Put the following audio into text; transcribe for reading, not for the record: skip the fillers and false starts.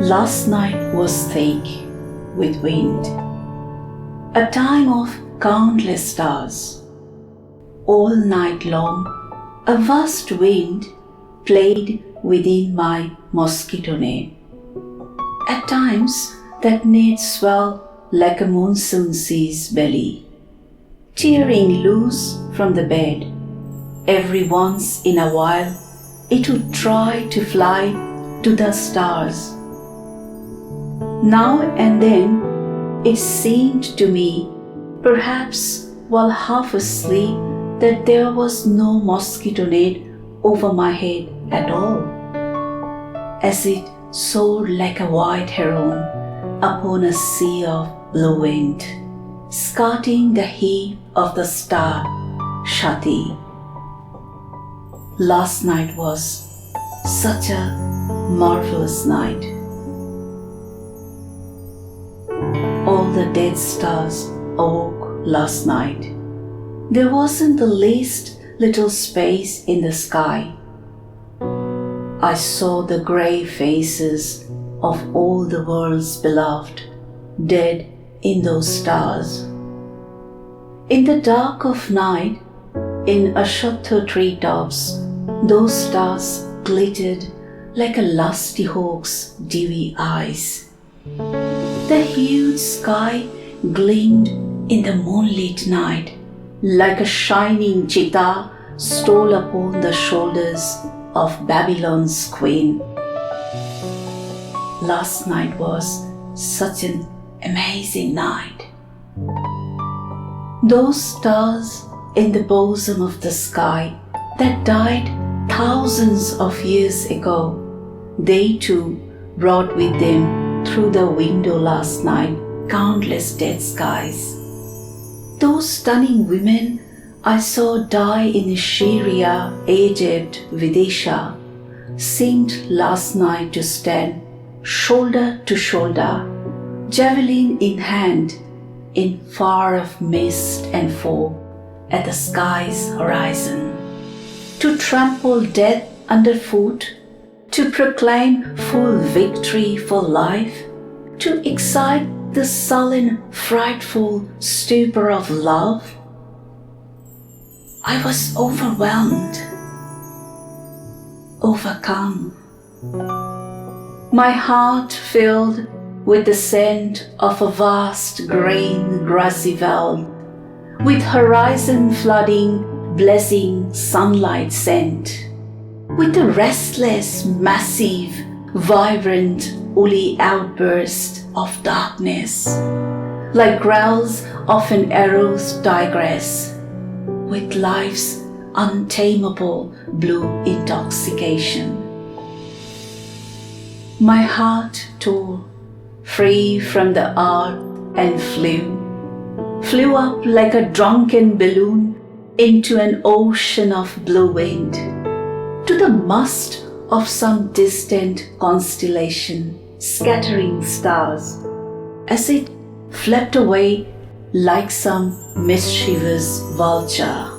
Last night was thick with wind, a time of countless stars. All night long, a vast wind played within my mosquito net. At times, that net swelled like a monsoon sea's belly, tearing loose from the bed. Every once in a while, it would try to fly to the stars. Now and then, it seemed to me, perhaps while half asleep, that there was no mosquito net over my head at all, as it soared like a white heron upon a sea of blue wind, skirting the heap of the star Shati. Last night was such a marvelous night. All the dead stars awoke last night. There wasn't the least little space in the sky. I saw the grey faces of all the world's beloved dead in those stars. In the dark of night, in Ashotha treetops, those stars glittered like a lusty hawk's dewy eyes. The huge sky gleamed in the moonlit night like a shining cheetah stole upon the shoulders of Babylon's queen. Last night was such an amazing night. Those stars in the bosom of the sky that died thousands of years ago, they too brought with them through the window last night countless dead skies. Those stunning women I saw die in Syria, Egypt, Vidisha seemed last night to stand shoulder to shoulder, javelin in hand, in far-off mist and fog at the sky's horizon, to trample death underfoot, to proclaim full victory for life, to excite the sullen, frightful stupor of love. I was overwhelmed, overcome. My heart filled with the scent of a vast green grassy veld, with horizon flooding, blessing sunlight scent, with a restless, massive, vibrant, woolly outburst of darkness, like growls of an arrow's tigress, with life's untamable blue intoxication. My heart tore free from the earth and flew up like a drunken balloon into an ocean of blue wind, to the mast of some distant constellation, scattering stars, as it flept away like some mischievous vulture.